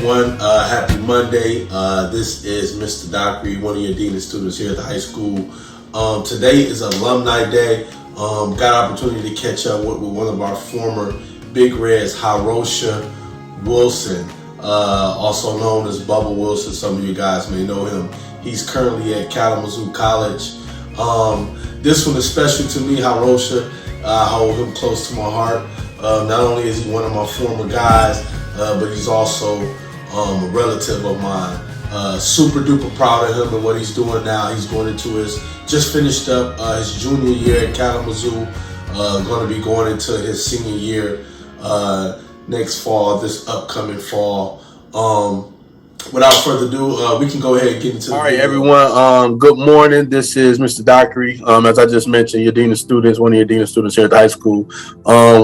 everyone. Happy Monday. This is Mr. Dockery, one of your dean of students here at the high school. Today is Alumni Day. Got opportunity to catch up with one of our former Big Reds, Hyrosha Wilson, also known as Bubba Wilson. Some of you guys may know him. He's currently at Kalamazoo College. This one is special to me, Hyrosha. I hold him close to my heart. Not only is he one of my former guys, but he's also a relative of mine. Super duper proud of him and what he's doing now. He's going into just finished up his junior year at Kalamazoo. Going to be going into his senior year next fall, this upcoming fall. Without further ado, we can go ahead and get into the All right, video. everyone. Good morning. This is Mr. Dockery. As I just mentioned, your dean of students, one of your dean of students here at the high school.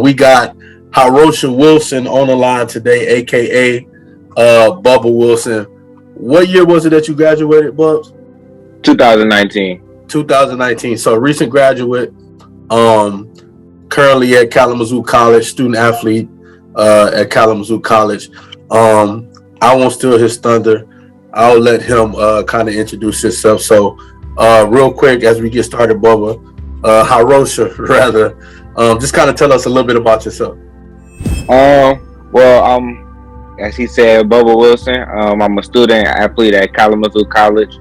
We got Hyrosha Wilson on the line today, aka Bubba Wilson. What year was it that you graduated, Bubs? 2019. 2019. So recent graduate. Currently at Kalamazoo College, student athlete at Kalamazoo College. I won't steal his thunder. I'll let him kind of introduce himself. So real quick, as we get started, Bubba, Hyrosha, rather, just kind of tell us a little bit about yourself. As he said, Bubba Wilson. I'm a student athlete at Kalamazoo College,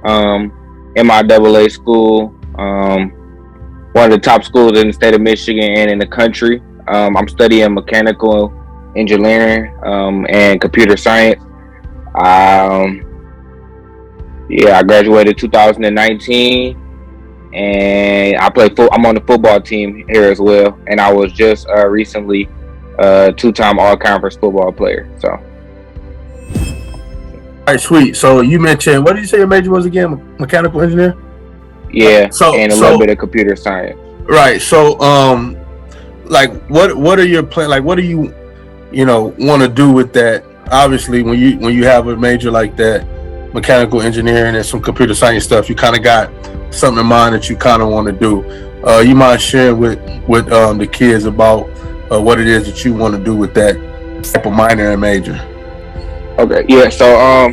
MIAA school, one of the top schools in the state of Michigan and in the country. I'm studying mechanical engineering and computer science. I graduated 2019, and I'm on the football team here as well, and I was just recently two-time all-conference football player. So, all right, sweet. So you mentioned, what did you say your major was again? Mechanical engineer? Yeah, and a little bit of computer science. Right. So, like, what are your plans? Like, what do you want to do with that? Obviously, when you have a major like that, mechanical engineering and some computer science stuff, you kind of got something in mind that you kind of want to do. You mind sharing with the kids about what it is that you want to do with that type of minor and major? Okay, yeah. So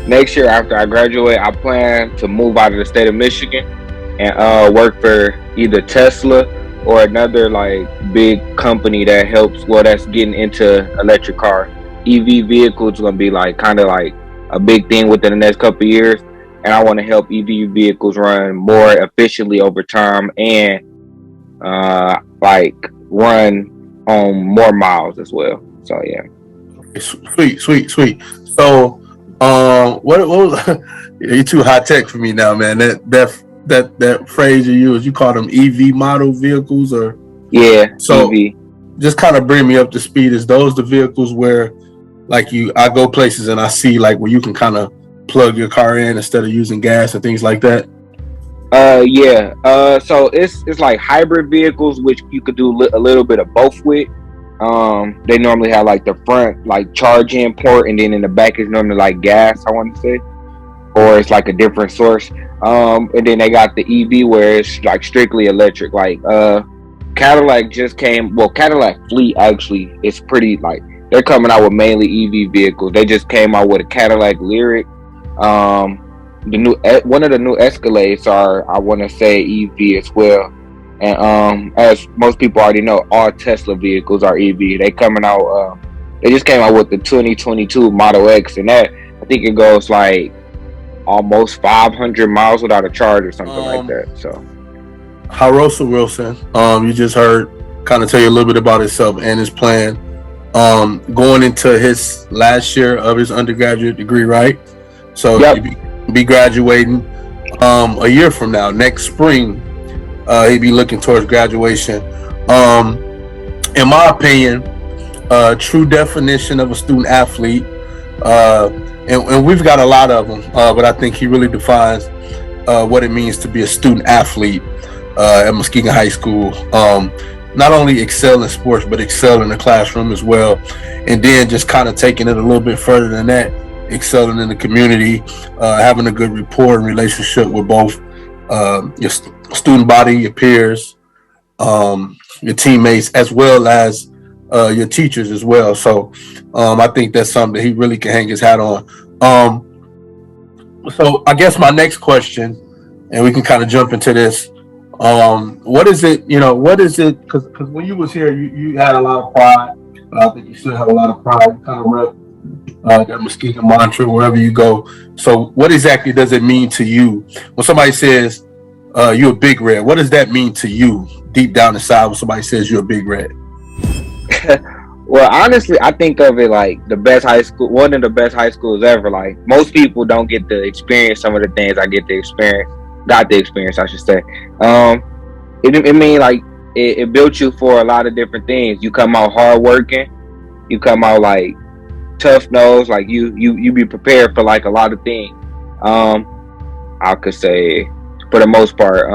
next year after I graduate, I plan to move out of the state of Michigan and work for either Tesla or another like big company that's getting into electric car. EV vehicles is gonna be like kind of like a big thing within the next couple of years, and I want to help EV vehicles run more efficiently over time and run on more miles as well. So yeah. Sweet. So, what was you're too high tech for me now, man. That phrase you use, you call them EV model vehicles, or so EV. Just kind of bring me up to speed. Is those the vehicles where, like, I go places and I see like where you can kind of plug your car in instead of using gas and things like that? So it's like hybrid vehicles, which you could do a little bit of both with. They normally have like the front like charge-in port, and then in the back is normally like gas, I want to say, or it's like a different source. And then they got the EV where it's like strictly electric. Like Cadillac Cadillac Fleet actually is pretty like they're coming out with mainly EV vehicles. They just came out with a Cadillac Lyric. One of the new Escalades are, I want to say, EV as well. And as most people already know, all Tesla vehicles are EV. They just came out with the 2022 Model X, and that I think it goes like almost 500 miles without a charge or something like that. So, Hyrosha Wilson, you just heard kind of tell you a little bit about himself and his plan. Going into his last year of his undergraduate degree, right? So yep. He'll be graduating a year from now, next spring. He'd be looking towards graduation. In my opinion, true definition of a student athlete, and we've got a lot of them, but I think he really defines what it means to be a student athlete at Muskegon High School. Not only excel in sports, but excel in the classroom as well. And then just kind of taking it a little bit further than that, excelling in the community, having a good rapport and relationship with both your student body, your peers, your teammates, as well as your teachers as well. So I think that's something that he really can hang his hat on. So I guess my next question, and we can kind of jump into this. What is it? What is it? Because when you was here, you had a lot of pride. I think you still have a lot of pride. You kind of rep that Muskegon mantra wherever you go. So what exactly does it mean to you when somebody says you're a Big Red? What does that mean to you deep down inside when somebody says you're a Big Red? Well, honestly, I think of it like the best high school, one of the best high schools ever. Like most people don't get to experience some of the things I got the experience, I should say. It mean like it built you for a lot of different things. You come out hardworking, you come out like tough nose, like you be prepared for like a lot of things. I could say for the most part,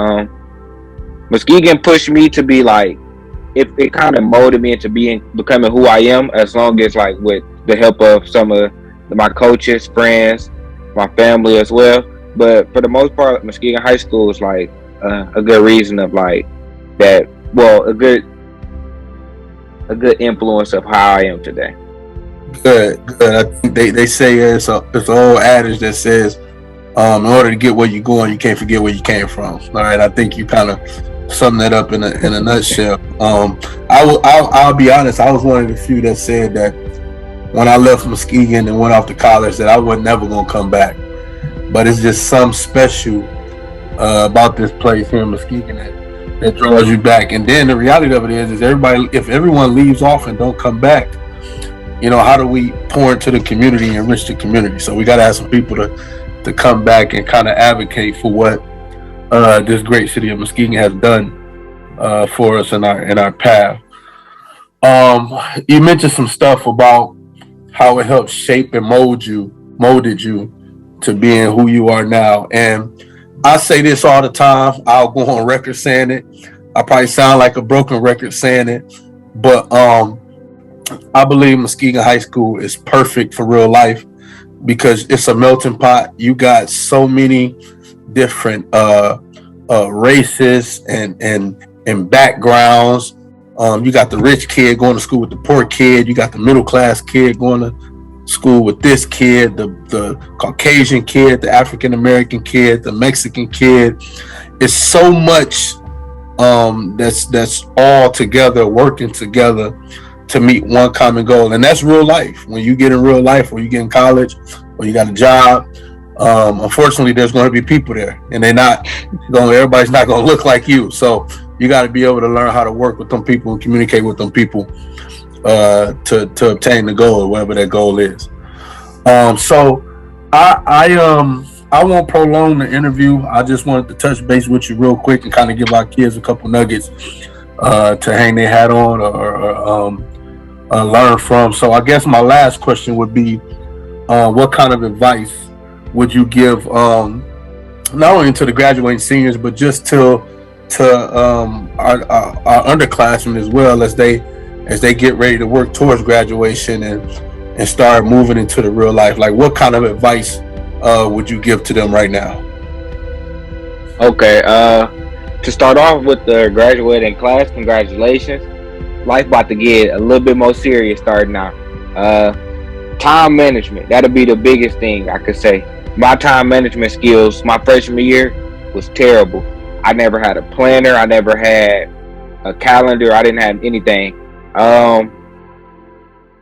Muskegon pushed me to be like, it kind of molded me into becoming who I am, as long as like with the help of some of my coaches, friends, my family as well. But for the most part, Muskegon High School is like a good reason of like that. Well, a good influence of how I am today. Good. I think they say it's an old adage that says, in order to get where you're going, you can't forget where you came from. All right. I think you kind of sum that up in a nutshell. I'll be honest. I was one of the few that said that when I left Muskegon and went off to college, that I was never gonna come back. But it's just some special about this place here in Muskegon that draws you back. And then the reality of it is if everyone leaves off and don't come back, how do we pour into the community and enrich the community? So we got to have some people to come back and kind of advocate for what this great city of Muskegon has done for us in our path. You mentioned some stuff about how it helped shape and molded you to being who you are now. And I say this all the time. I'll go on record saying it. I probably sound like a broken record saying it, but I believe Muskegon High School is perfect for real life because it's a melting pot. You got so many different races and backgrounds. You got the rich kid going to school with the poor kid. You got the middle class kid going to school with this kid, the Caucasian kid, the African American kid, the Mexican kid. It's so much that's all together, working together to meet one common goal, and that's real life. When you get in real life, or you get in college, or you got a job, unfortunately, there's going to be people there, and everybody's not going to look like you. So you got to be able to learn how to work with them people and communicate with them people to obtain the goal, whatever that goal is. So I won't prolong the interview. I just wanted to touch base with you real quick and kind of give our kids a couple nuggets to hang their hat on or learn from. So I guess my last question would be, what kind of advice would you give not only to the graduating seniors, but just to our underclassmen as well, as they get ready to work towards graduation and start moving into the real life? Like, what kind of advice would you give to them right now? Okay, to start off with the graduating class, congratulations. Life about to get a little bit more serious starting out. Time management, that'll be the biggest thing I could say. My time management skills, my freshman year was terrible. I never had a planner. I never had a calendar. I didn't have anything.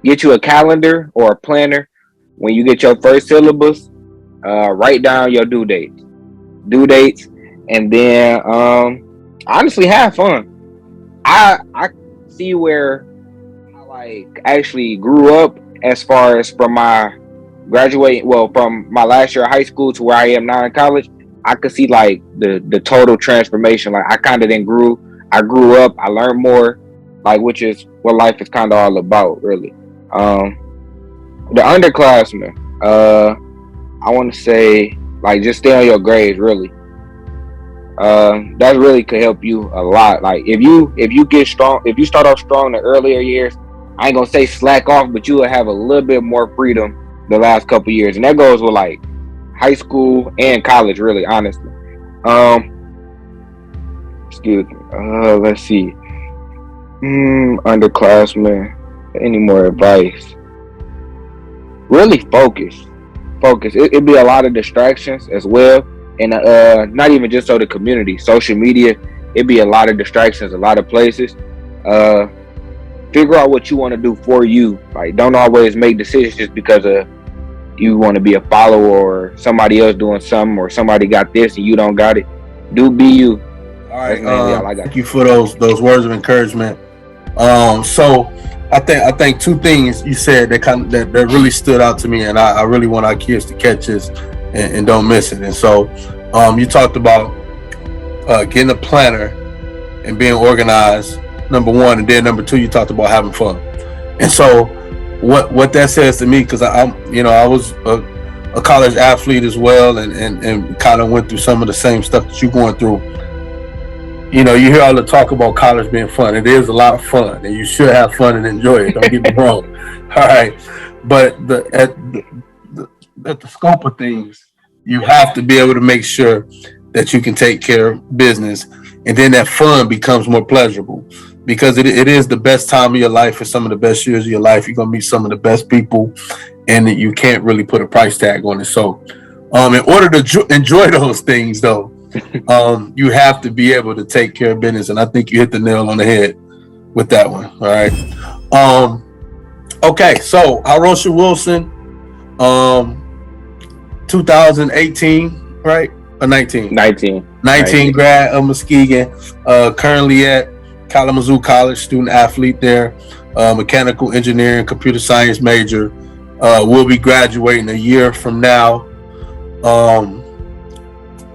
Get you a calendar or a planner. When you get your first syllabus, write down your due dates, and then honestly have fun. I see where I like actually grew up as far as from my from my last year of high school to where I am now in college. I could see like the total transformation. Like I kind of I grew up, I learned more, like, which is what life is kind of all about, really. The underclassmen, I want to say, like, just stay on your grades, really. That really could help you a lot. Like if you get strong, if you start off strong in the earlier years, I ain't gonna say slack off, but you will have a little bit more freedom the last couple years, and that goes with like high school and college, really, honestly. Excuse me. Let's see. Underclassmen. Any more advice? Really focus. It'd be a lot of distractions as well, and not even just so the community, social media. It'd be a lot of distractions, a lot of places. Uh, Figure out what you want to do for you. Like, don't always make decisions just because of you want to be a follower or somebody else doing something or somebody got this and you don't got it. Do be you. All right. All I got. Thank you for those words of encouragement. So I think two things you said that really stood out to me, and I really want our kids to catch this and don't miss it. And so you talked about getting a planner and being organized, number one, and then number two, you talked about having fun. And so what that says to me, because I was a college athlete as well, and kind of went through some of the same stuff that you're going through. You know, you hear all the talk about college being fun. It is a lot of fun, and you should have fun and enjoy it. Don't get me wrong. All right, but at the scope of things, you have to be able to make sure that you can take care of business, and then that fun becomes more pleasurable, because it is the best time of your life. It's some of the best years of your life. You're gonna meet some of the best people, and you can't really put a price tag on it. So, in order to enjoy those things, though, you have to be able to take care of business, and I think you hit the nail on the head with that one. All right. Okay. So Hyrosha Wilson, 2018, right? Or 19? 19 grad of Muskegon, currently at Kalamazoo College, student athlete there, mechanical engineering, computer science major. Will be graduating a year from now.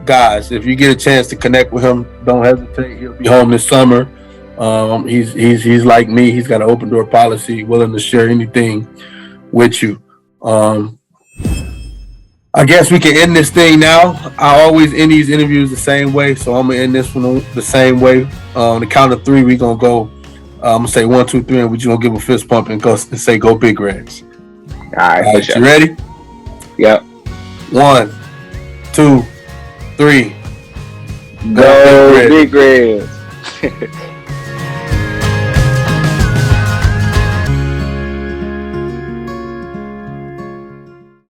Guys, if you get a chance to connect with him, don't hesitate. He'll be home this summer. He's like me. He's got an open door policy, willing to share anything with you. I guess we can end this thing now. I always end these interviews the same way, so I'm gonna end this one the same way. On the count of three, we're gonna go. I'm gonna say 1, 2, 3, and we're just gonna give a fist pump and say "Go Big Reds." All right, sure. You ready? Yep. 1, 2, 3. Go Big Reds.